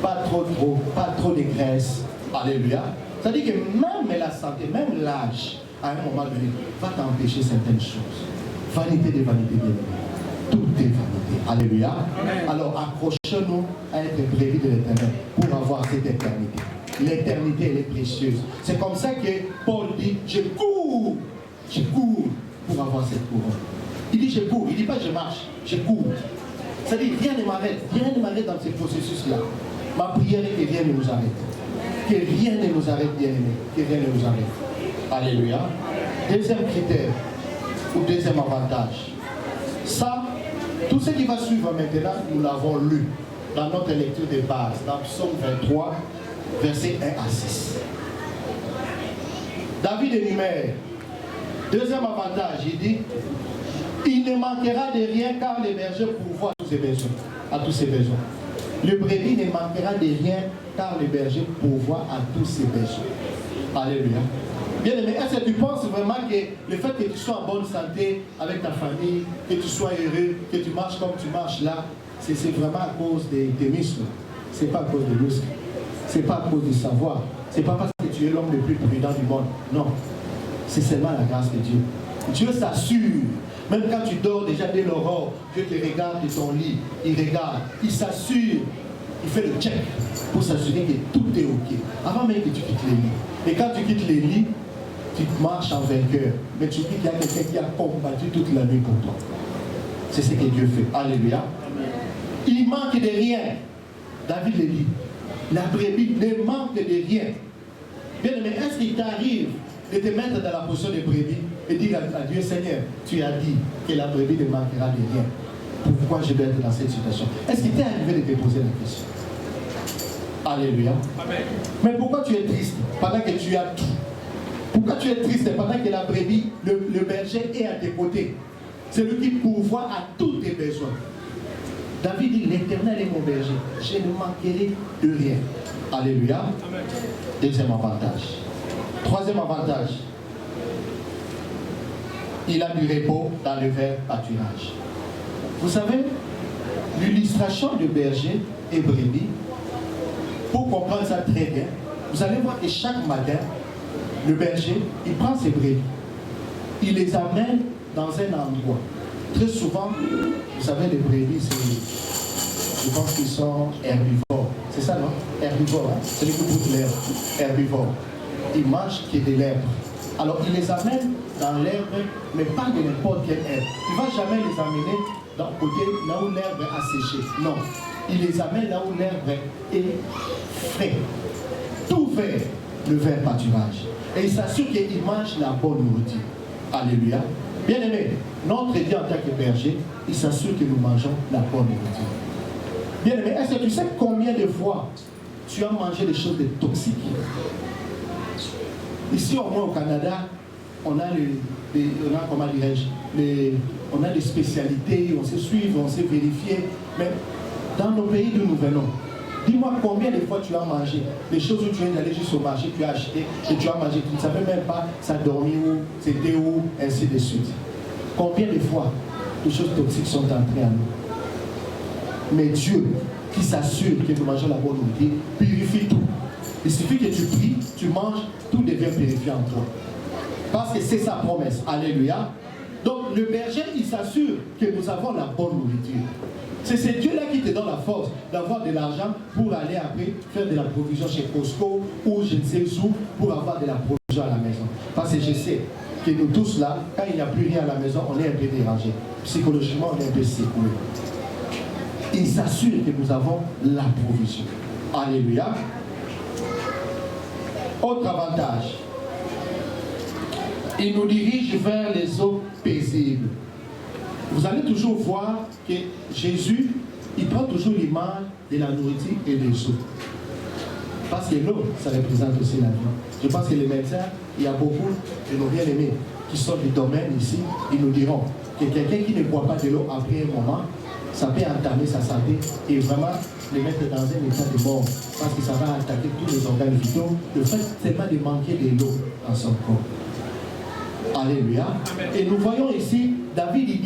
pas trop de graisse. Alléluia. Ça dit que même la santé, même l'âge, à un moment donné, va t'empêcher certaines choses. Vanité des vanités, bien aimé. Tout est vanité. Alléluia. Amen. Alors accrochons-nous à être prévus de l'éternel pour avoir cette éternité. L'éternité, elle est précieuse. C'est comme ça que Paul dit, je cours pour avoir cette couronne. Il dit je cours, il ne dit pas je marche, je cours. C'est-à-dire rien ne m'arrête dans ces processus-là. Ma prière est que rien ne nous arrête. Que rien ne nous arrête, bien aimé. Que rien ne nous arrête. Alléluia. Deuxième critère, ou deuxième avantage. Ça, tout ce qui va suivre maintenant, nous l'avons lu dans notre lecture de base, dans Psaume 23, versets 1 à 6. David énumère. Deuxième avantage, il dit, il ne manquera de rien car les bergers pourvoient à tous ses besoins. Le brebis ne manquera de rien car le berger pourvoit à tous ses besoins. Alléluia. Bien aimé, est-ce que tu penses vraiment que le fait que tu sois en bonne santé avec ta famille, que tu sois heureux, que tu marches comme tu marches là, c'est vraiment à cause des muscles? Ce n'est pas à cause des muscles. Ce n'est pas à cause du savoir. Ce n'est pas parce que tu es l'homme le plus prudent du monde. Non. C'est seulement la grâce de Dieu. Dieu s'assure. Même quand tu dors déjà dès l'aurore, Dieu te regarde de ton lit. Il regarde. Il s'assure. Il fait le check pour s'assurer que tout est OK. Avant même que tu quittes les lits. Et quand tu quittes les lits, tu marches en vainqueur. Mais tu dis qu'il y a quelqu'un qui a combattu toute la nuit pour toi. C'est ce que Dieu fait. Alléluia. Il manque de rien. David le dit. La brebis ne manque de rien. Bien aimé, est-ce qu'il t'arrive de te mettre dans la position de brebis et dire à Dieu, Seigneur, tu as dit que la brebis ne manquera de rien. Pourquoi je dois être dans cette situation? Est-ce qu'il t'est arrivé de te poser la question? Alléluia. Amen. Mais pourquoi tu es triste pendant que tu as tout? Pourquoi tu es triste pendant que la brebis, le berger est à tes côtés? C'est lui qui pourvoit à tous tes besoins. David dit, l'Éternel est mon berger, je ne manquerai de rien. Alléluia. Amen. Deuxième avantage. Troisième avantage, il a du repos dans le vert pâturage. Vous savez, l'illustration de berger et brebis, pour comprendre ça très bien, vous allez voir que chaque matin, le berger, il prend ses brebis, il les amène dans un endroit. Très souvent, vous savez, les brebis, je pense qu'ils sont herbivores. C'est ça, non? Herbivores, hein? C'est les qui boutent l'herbe. Herbivores. Ils mangent qui est de l'herbe. Alors, il les amène dans l'herbe, mais pas de n'importe quelle herbe. Il ne va jamais les amener dans le côté là où l'herbe a séché. Non. Il les amène là où l'herbe est frais. Tout vert, le vert pâturage. Et il s'assure qu'il mange la bonne nourriture. Alléluia. Bien aimé, notre Dieu en tant que berger, il s'assure que nous mangeons la bonne nourriture. Bien aimé, est-ce que tu sais combien de fois tu as mangé des choses toxiques? Ici, au moins au Canada, on a comment dirais-je, on a des spécialités, on sait suivre, on sait vérifier. Mais dans nos pays d'où nous venons, dis-moi combien de fois tu as mangé des choses où tu viens d'aller juste au marché, tu as acheté et tu as mangé, tu ne savais même pas ça dormait où, c'était où, ainsi de suite. Combien de fois les choses toxiques sont entrées en nous? Mais Dieu, qui s'assure que nous mangeons la bonne nourriture, purifie tout. Il suffit que tu pries, tu manges, tout devient purifié en toi. Parce que c'est sa promesse. Alléluia. Donc le berger, il s'assure que nous avons la bonne nourriture. C'est ce Dieu-là qui te donne la force d'avoir de l'argent pour aller après faire de la provision chez Costco ou je ne sais où pour avoir de la provision à la maison. Parce que je sais que nous tous là, quand il n'y a plus rien à la maison, on est un peu dérangé. Psychologiquement, on est un peu secoué. Il s'assure que nous avons la provision. Alléluia. Autre avantage, il nous dirige vers les eaux paisibles. Vous allez toujours voir que Jésus, il prend toujours l'image de la nourriture et des eaux. Parce que l'eau, ça représente aussi la vie. Je pense que les médecins, il y a beaucoup de nos bien-aimés qui sont du domaine ici, ils nous diront que quelqu'un qui ne boit pas de l'eau après un moment, ça peut entamer sa santé et vraiment les mettre dans un état de mort parce que ça va attaquer tous les organes vitaux. Le fait seulement de manquer de l'eau dans son corps. Alléluia. Amen. Et nous voyons ici, David il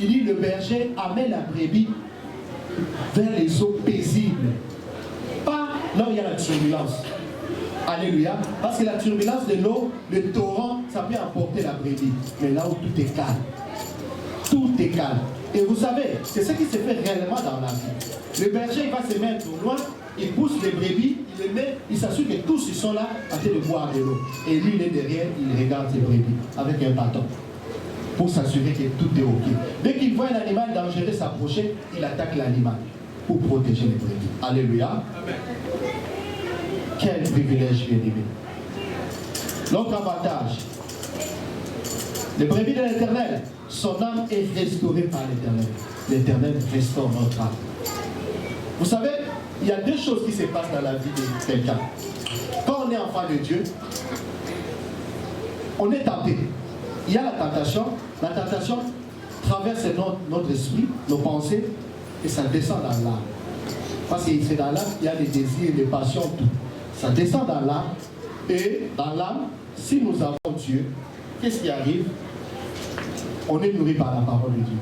dit le berger amène la brebis vers les eaux paisibles. Pas là où il y a la turbulence. Alléluia. Parce que la turbulence de l'eau, le torrent, ça peut emporter la brebis. Mais là où tout est calme, tout est calme. Et vous savez, c'est ce qui se fait réellement dans la vie. Le berger, il va se mettre au loin, il pousse les brebis, il les met, il s'assure que tous ils sont là en train de boire de l'eau. Et lui, il est derrière, il regarde ses brebis avec un bâton pour s'assurer que tout est OK. Dès qu'il voit un animal dangereux s'approcher, il attaque l'animal pour protéger les brebis. Alléluia. Amen. Quel privilège, bien-aimé. L'autre avantage, les brebis de l'Éternel, son âme est restaurée par l'Éternel. L'Éternel restaure notre âme. Vous savez, il y a deux choses qui se passent dans la vie de quelqu'un. Quand on est enfant de Dieu, on est tenté. Il y a la tentation traverse notre esprit, nos pensées, et ça descend dans l'âme. Parce que c'est dans l'âme, il y a des désirs, des passions, tout. Ça descend dans l'âme, et dans l'âme, si nous avons Dieu, qu'est-ce qui arrive? On est nourri par la parole de Dieu.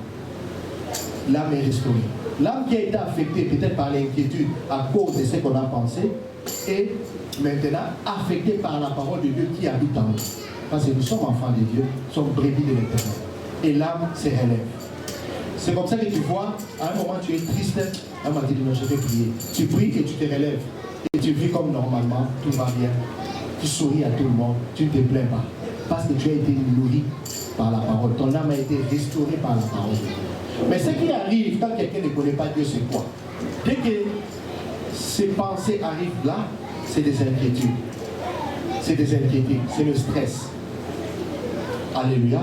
L'âme est restaurée. L'âme qui a été affectée peut-être par l'inquiétude à cause de ce qu'on a pensé est maintenant affectée par la parole de Dieu qui habite en nous. Parce que nous sommes enfants de Dieu, nous sommes brebis de l'Éternel. Et l'âme se relève. C'est comme ça que tu vois, à un moment tu es triste, à un moment tu dis non, je vais prier. Tu pries et tu te relèves. Et tu vis comme normalement, tout va bien. Tu souris à tout le monde, tu ne te plains pas. Parce que tu as été nourri par la parole. Ton âme a été restaurée par la parole de Dieu. Mais ce qui arrive quand quelqu'un ne connaît pas Dieu, c'est quoi? Dès que ces pensées arrivent là, c'est des inquiétudes. C'est des inquiétudes, c'est le stress. Alléluia.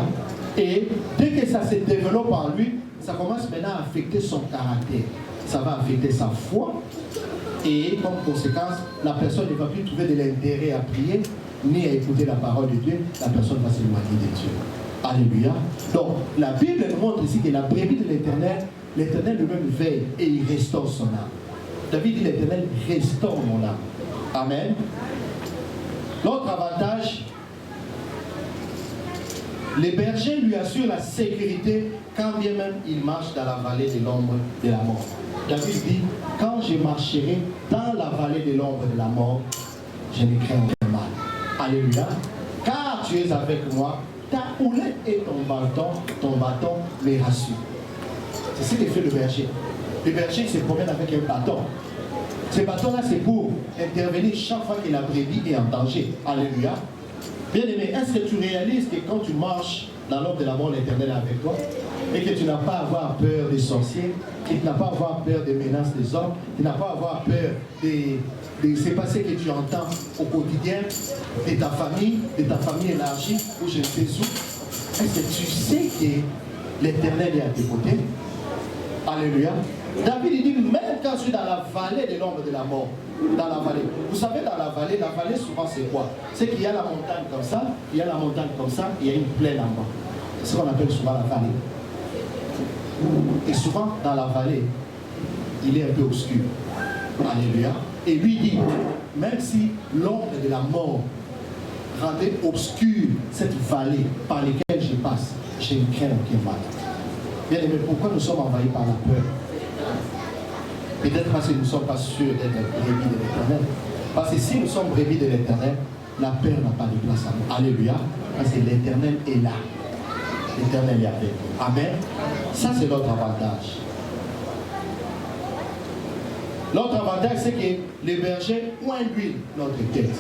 Et dès que ça se développe en lui, ça commence maintenant à affecter son caractère. Ça va affecter sa foi. Et comme conséquence, la personne ne va plus trouver de l'intérêt à prier, ni à écouter la parole de Dieu. La personne va s'éloigner de Dieu. Alléluia. Donc, la Bible nous montre ici que la brebis de l'Éternel, l'Éternel lui-même veille et il restaure son âme. David dit, l'Éternel restaure mon âme. Amen. L'autre avantage, les bergers lui assurent la sécurité quand bien même il marche dans la vallée de l'ombre de la mort. David dit, quand je marcherai dans la vallée de l'ombre de la mort, je ne crains aucun mal. Alléluia. Car tu es avec moi, ta houlette et ton bâton les rassurent. C'est ce que fait le berger. Le berger se promène avec un bâton. Ce bâton-là, c'est pour intervenir chaque fois que la brebis est en danger. Alléluia. Bien aimé, est-ce que tu réalises que quand tu marches dans l'ombre de la mort, l'Éternel est avec toi et que tu n'as pas à avoir peur des sorciers, que tu n'as pas à avoir peur des menaces des hommes, tu n'as pas à avoir peur de ce passé que tu entends au quotidien, de ta famille élargie, ou je ne sais où. Est-ce que tu sais que l'Éternel est à tes côtés? Alléluia. David dit, même quand je suis dans la vallée de l'ombre de la mort, dans la vallée. Vous savez, dans la vallée souvent c'est quoi? C'est qu'il y a la montagne comme ça, il y a la montagne comme ça, il y a une plaine en bas. C'est ce qu'on appelle souvent la vallée. Et souvent, dans la vallée, il est un peu obscur. Alléluia. Et lui dit, même si l'ombre de la mort rendait obscure cette vallée par laquelle je passe, je ne crains aucun mal. Bien aimé, pourquoi nous sommes envahis par la peur? Peut-être parce que nous ne sommes pas sûrs d'être brebis de l'Éternel. Parce que si nous sommes brebis de l'Éternel, la peur n'a pas de place à nous. Alléluia. Parce que l'Éternel est là. L'Éternel est avec nous. Amen. Ça, c'est notre avantage. L'autre avantage, c'est que les bergers oinduisent notre tête.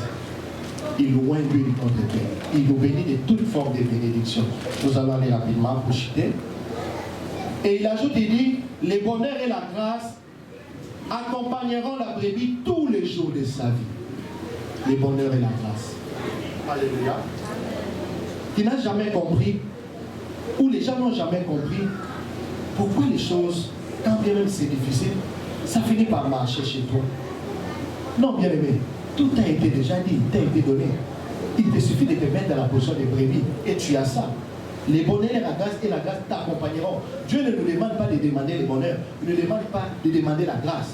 Ils oinduisent notre tête. Ils nous bénissent de toute forme de bénédiction. Nous allons aller rapidement pour chuter. Et il ajoute, il dit, le bonheur et la grâce accompagneront la brebis tous les jours de sa vie. Le bonheur et la grâce. Alléluia. Tu n'as jamais compris, ou les gens n'ont jamais compris, pourquoi les choses, quand bien même c'est difficile, ça finit par marcher chez toi. Non, bien aimé, tout a été déjà dit, t'a été donné. Il te suffit de te mettre dans la position des brebis et tu as ça. Les bonheurs et la grâce t'accompagneront. Dieu ne nous demande pas de demander le bonheur, il ne nous demande pas de demander la grâce.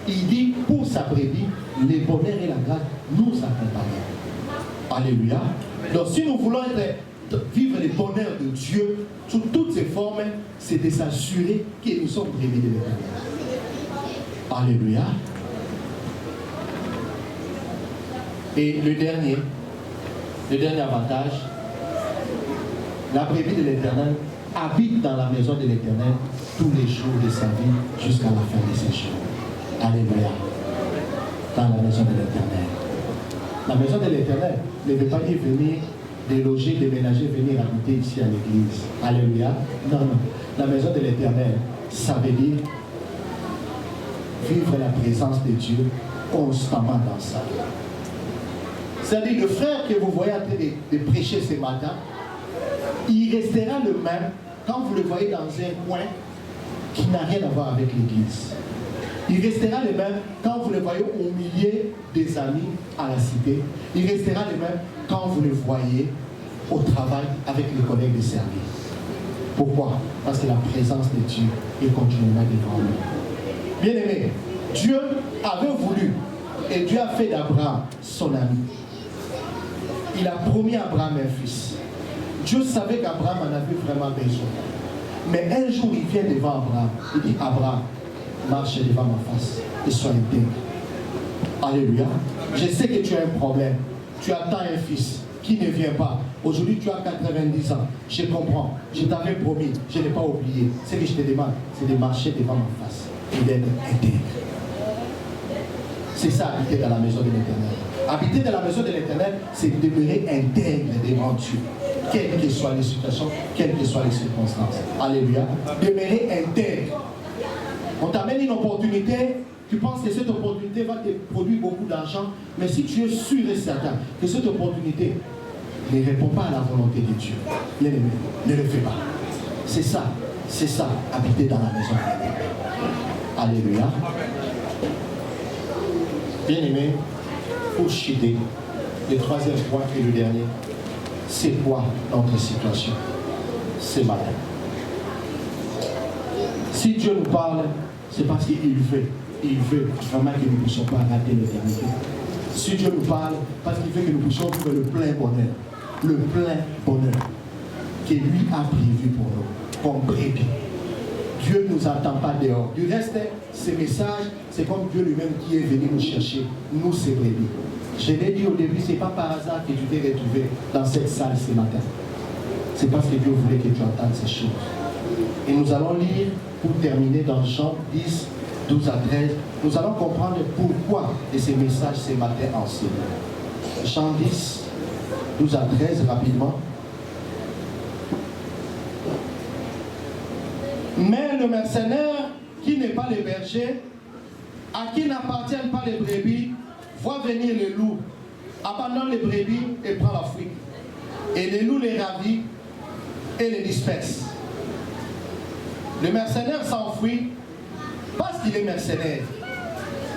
Il dit pour sa brebis, les bonheurs et la grâce nous accompagneront. Alléluia. Donc si nous voulons vivre les bonheurs de Dieu sous toutes ses formes, c'est de s'assurer que nous sommes brebis de l'Éternel. Alléluia. Et le dernier avantage, la brebis de l'Éternel habite dans la maison de l'Éternel tous les jours de sa vie jusqu'à la fin de ses jours. Alléluia. Dans la maison de l'Éternel. La maison de l'Éternel ne veut pas dire venir déloger, déménager, venir habiter ici à l'église. Alléluia. Non, non. La maison de l'Éternel, ça veut dire vivre la présence de Dieu constamment dans sa vie. C'est-à-dire le frère que vous voyez en train de prêcher ce matin, il restera le même quand vous le voyez dans un coin qui n'a rien à voir avec l'église. Il restera le même quand vous le voyez au milieu des amis à la cité. Il restera le même quand vous le voyez au travail avec les collègues de service. Pourquoi? Parce que la présence de Dieu est continuellement devant nous. Bien aimé, Dieu avait voulu et Dieu a fait d'Abraham son ami. Il a promis à Abraham un fils. Dieu savait qu'Abraham en avait vraiment besoin. Mais un jour, il vient devant Abraham. Il dit, Abraham, marche devant ma face et sois intègre. Alléluia. Je sais que tu as un problème. Tu attends un fils qui ne vient pas. Aujourd'hui, tu as 90 ans. Je comprends. Je t'avais promis. Je n'ai pas oublié. Ce que je te demande, c'est de marcher devant ma face et d'être intègre. C'est ça, habiter dans la maison de l'Éternel. Habiter dans la maison de l'Éternel, c'est demeurer intègre devant Dieu. Quelles que soient les situations, quelles que soient les circonstances. Alléluia. Demeurer intègre. On t'amène une opportunité, tu penses que cette opportunité va te produire beaucoup d'argent, mais si tu es sûr et certain que cette opportunité ne répond pas à la volonté de Dieu, l'ennemi ne le fais pas. C'est ça, habiter dans la maison de l'Éternel. Alléluia. Bien aimé, pour chuter, le troisième point et le dernier, c'est quoi notre situation ce matin? Si Dieu nous parle, c'est parce qu'il veut vraiment que nous ne puissions pas rater l'éternité. Si Dieu nous parle, parce qu'il veut que nous puissions vivre le plein bonheur que lui a prévu pour nous, comme brebis. Dieu ne nous attend pas dehors. Du reste, ces messages, c'est comme Dieu lui-même qui est venu nous chercher, nous ces brebis. Je l'ai dit au début, ce n'est pas par hasard que tu t'es retrouvé dans cette salle ce matin. C'est parce que Dieu voulait que tu entendes ces choses. Et nous allons lire, pour terminer, dans Jean 10, 12 à 13, nous allons comprendre pourquoi de ces messages ce matin enseignés. Jean 10, 12 à 13, rapidement. Mais le mercenaire, qui n'est pas le berger, à qui n'appartiennent pas les brebis, voit venir les loups, abandonne les brebis et prend la fuite. Et les loups les ravit et les dispersent. Le mercenaire s'enfuit parce qu'il est mercenaire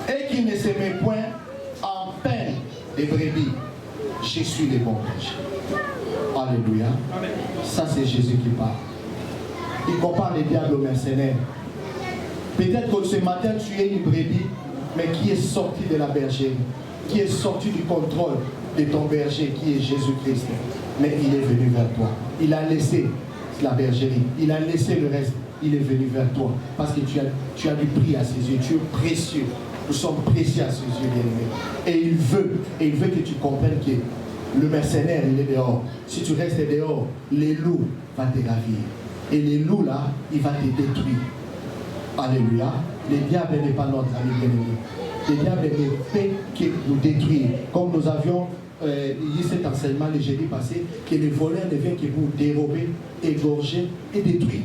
et qu'il ne se met point en peine des brebis. Je suis le bon berger. Alléluia. Ça, c'est Jésus qui parle. Il compare le diable au mercenaire. Peut-être que ce matin, tu es une brebis, mais qui est sorti de la bergerie, qui est sorti du contrôle de ton berger, qui est Jésus-Christ. Mais il est venu vers toi. Il a laissé la bergerie. Il a laissé le reste. Il est venu vers toi. Parce que tu as du prix à ses yeux. Tu es précieux. Nous sommes précieux à ses yeux, bien-aimés. Et il veut que tu comprennes que le mercenaire, il est dehors. Si tu restes dehors, les loups vont te ravir. Et les loups là, il va te détruire. Alléluia. Le diable n'est pas notre ami bien-aimé. Le diable ne fait que nous détruire. Comme nous avions dit cet enseignement le jeudi passé, que le voleur ne vient que pour dérober, égorger et détruire.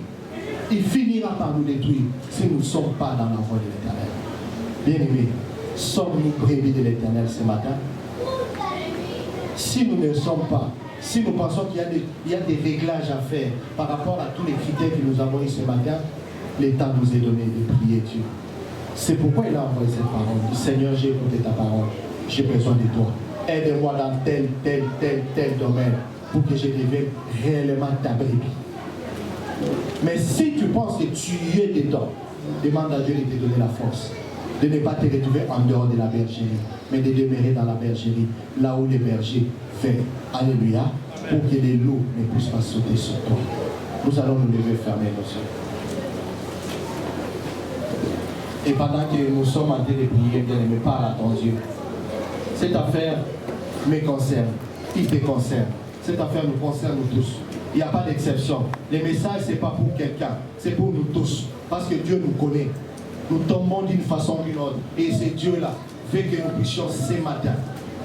Il finira par nous détruire si nous ne sommes pas dans la voie de l'Éternel. Bien-aimés, sommes-nous brebis de l'Éternel ce matin? Si nous ne sommes pas, si nous pensons qu'il y a des réglages à faire par rapport à tous les critères que nous avons eu ce matin, le temps nous est donné de prier Dieu. C'est pourquoi il a envoyé cette parole. Il dit, Seigneur, j'ai écouté ta parole. J'ai besoin de toi. Aide-moi dans tel domaine pour que je devienne réellement ta brebis. Mais si tu penses que tu es dedans, demande à Dieu de te donner la force. De ne pas te retrouver en dehors de la bergerie, mais de demeurer dans la bergerie, là où les bergers fait. Alléluia. Pour que les loups ne puissent pas sauter sur toi. Nous allons nous lever, fermer nos yeux. Et pendant que nous sommes en train de prier, bien-aimé, parle à ton Dieu. Cette affaire me concerne, il te concerne. Cette affaire nous concerne nous tous. Il n'y a pas d'exception. Les messages, ce n'est pas pour quelqu'un, c'est pour nous tous. Parce que Dieu nous connaît. Nous tombons d'une façon ou d'une autre. Et c'est Dieu-là fait que nous puissions ce matin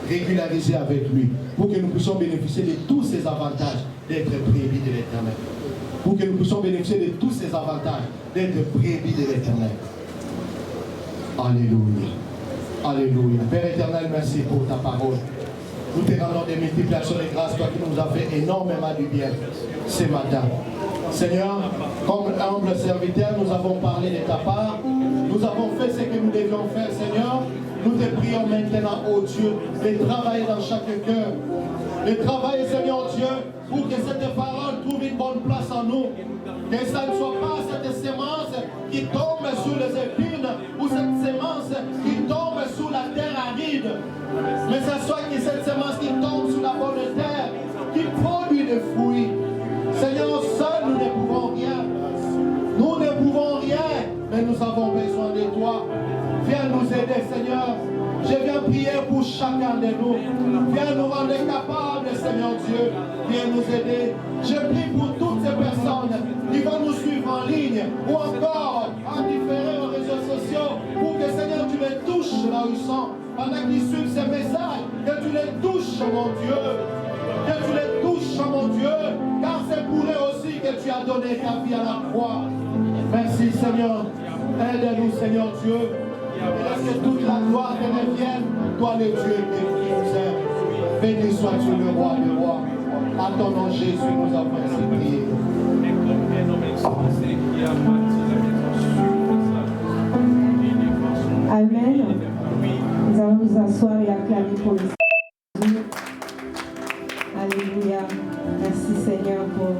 régulariser avec lui. Pour que nous puissions bénéficier de tous ces avantages d'être brebis de l'Éternel. Pour que nous puissions bénéficier de tous ces avantages d'être brebis de l'Éternel. Alléluia. Alléluia. Père éternel, merci pour ta parole. Nous te rendons des multiplications de grâce, toi qui nous as fait énormément du bien ce matin. Seigneur, comme humble serviteur, nous avons parlé de ta part. Nous avons fait ce que nous devions faire, Seigneur. Nous te prions maintenant, ô Dieu, de travailler dans chaque cœur. De travailler, Seigneur Dieu, pour que cette parole trouve une bonne place en nous. Que ça ne soit pas cette sémence qui tombe sur les épines ou cette sémence qui tombe sur la terre aride. Mais ça soit que cette sémence qui tombe sur la bonne terre, qui produit des fruits. Seigneur, seul nous ne pouvons rien. Nous ne pouvons rien, mais nous avons besoin de toi. Viens nous aider, Seigneur. Je viens prier pour chacun de nous. Viens nous rendre capables, Seigneur Dieu. Viens nous aider. Je prie pour toutes ces personnes qui vont nous suivre en ligne ou encore en différents réseaux sociaux pour que, Seigneur, tu les touches là où ils sont. Pendant qu'ils suivent ces messages, que tu les touches, mon Dieu. Que tu les touches, mon Dieu. Car c'est pour eux aussi que tu as donné ta vie à la croix. Merci, Seigneur. Aide-nous, Seigneur Dieu. Et laisse que toute la gloire te revienne, toi le Dieu qui nous aime. Béni sois-tu le roi des rois. À ton nom Jésus, nous avons ainsi prié. Amen. Nous allons nous asseoir et acclamer pour le Seigneur. Alléluia. Merci Seigneur pour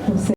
cette